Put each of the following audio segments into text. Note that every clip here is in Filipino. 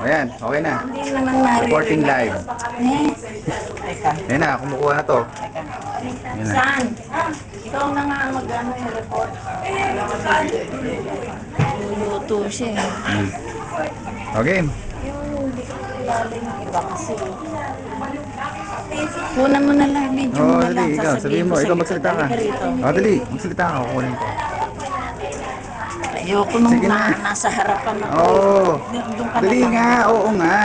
Ayan, okay na. Hindi naman naririnig. Reporting live. Teka. Ayan na, kumukuha na to. Ayan na. Saan? Ikaw na nga mag-ano yung report. Luluto siya eh. Okay. Yung hindi ko kilala yung iba kasi. Kunan mo na lang, medyo Oo, mo na dali, lang. ikaw. Sabihin mo, ikaw magsalita ka. Rito. Dali, magsalita ka. Kukunin ko. Ayoko nung Sige na. nasa harapan ako. Oo. Doon ka na Dali lang. nga, oo nga.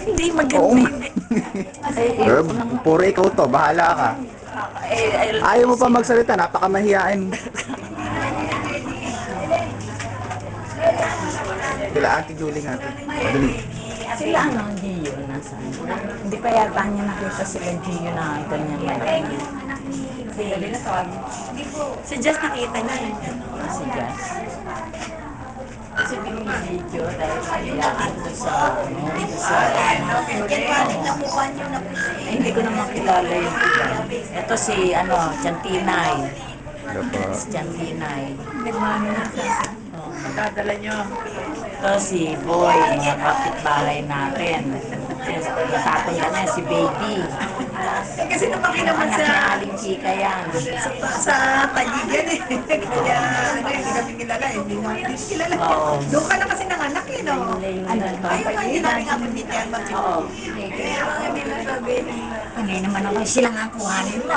Hindi Oo maganda. nga. Hindi. Ay, ayoko nang... Puro ikaw to, bahala ka. Ayaw mo pa magsalita, napakamahiyain. Kila Ate Julie nga to. Dali. Sila ano, Gio, nasaan? Hindi pa yata niya nakita sila Gio na ganyan malaki. Si Jess nakita niya eh. Si Jazz. Kasi binibidyo dahil kailangan ko sa hindi ko naman kilala yung iba. Ito si Chantinay. Hello po. Si Chantinay. Magdadala niyo. Ito si Boy, mga kapitbahay natin. Natatanda niya si Baby. Kasi napaki naman Anak ni sa Aling Chika yan. pagigan eh. Kaya hindi kami kilala eh. Hindi namin kilala. Oo. Doon ka na kasi nanganak eh, no? Ano to? Ayun nga, hindi namin nga pagtitiyan ba? Oo. Hindi naman ako silang ang kuhanin mo.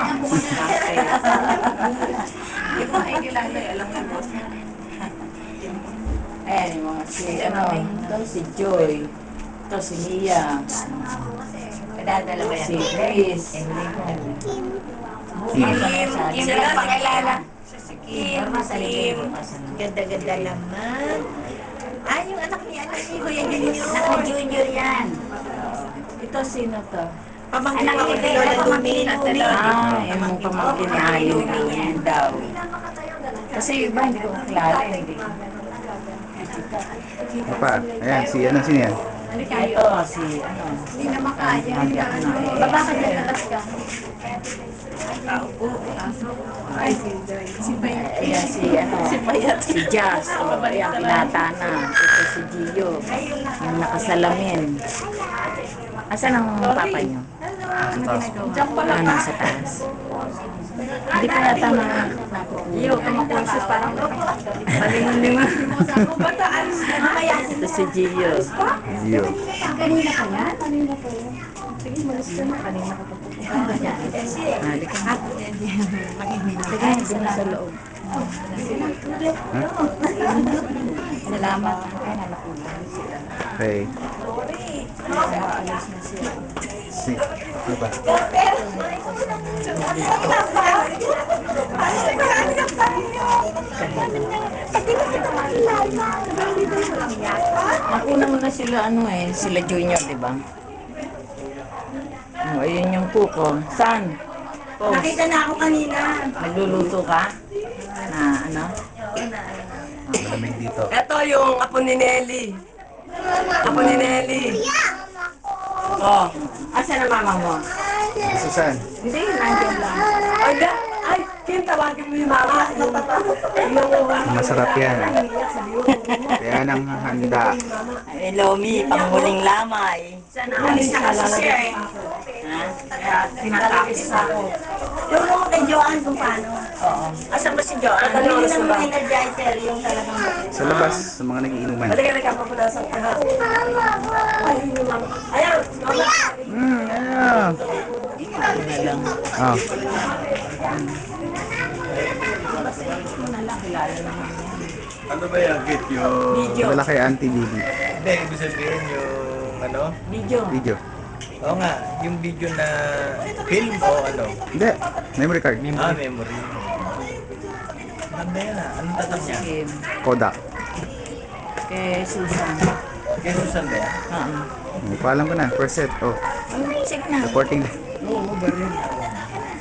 Hindi ko ay kilala eh. Alam mo boss. Ayan, yung mga ito si Joy. Ito si Mia. Dadala ba yan? Si Chris. Kim lang pakilala. Si Kim. Kim. Ganda-ganda naman. Ah, yung anak ni Kuya Junior. Anak ni Junior yan. Ito sino to? Pamangkin ko kay Lola Dumi. Yung pamangkin ni Ayun daw. Kasi iba hindi ko kilala. Hindi. Pa, ayan, sino yan? Ito si Hindi na makaya. Baba ka dyan, labas ka. Ay, si Bayat. Ayan si Jazz. Ayan, pinata na. Ito si Gio. Yung nakasalamin. Asan ang papa niyo? Nasa taas. Hindi pa nata Iyo, kamakonsis parang malingon-lingon. Ito si Gio. Gio. Kanina ka yan? Kanina ka yan? Sige, malis ka na. Kanina ka pa po. Halika nga. Halika nga din sa loob. Salamat. Ay, nalakulan sila. Okay. Maalis na sila. Ano ba? Nakuna mo na sila sila Junior, di ba? Oh, ayun yung kuko. Saan? Pose. Nakita na ako kanina. Nagluluto ka? Na ano? Malamig dito. Ito yung apo ni Nelly. Apo ni Nelly. Oh, asan ang mama mo? Gusto saan? Hindi, nandiyan lang. Ay, Kim, tawagin mo yung mama. Masarap yan. Kaya nang handa. Ay, Lomi, panghuling lamay. Alis na kasi siya eh. Ha? Kaya tinatapos ako. Yung mo kay Joanne kung paano. Oo. Asan ba si Joanne? Ano oras na ba? Energizer yung talagang Sa labas, sa mga nagiinuman. Halika pa pala sa lahat. Ay, yung mama. Ayaw, mama. Ayan. Ano na lang. Oh. Ano ba yung git yung... Wala kay Auntie Bibi. Hindi, ibig sabihin yung ano? Video. Video. Oo nga, yung video na film o ano? Hindi. Memory card. Ah, memory. Ganda yan ah. Anong tatak niya? Kay, Kodak. kay Susan. Kaya Susan ba yan? Oo. Paalam ko na. First set. Oh. Sige na. Reporting. Oo, ba rin?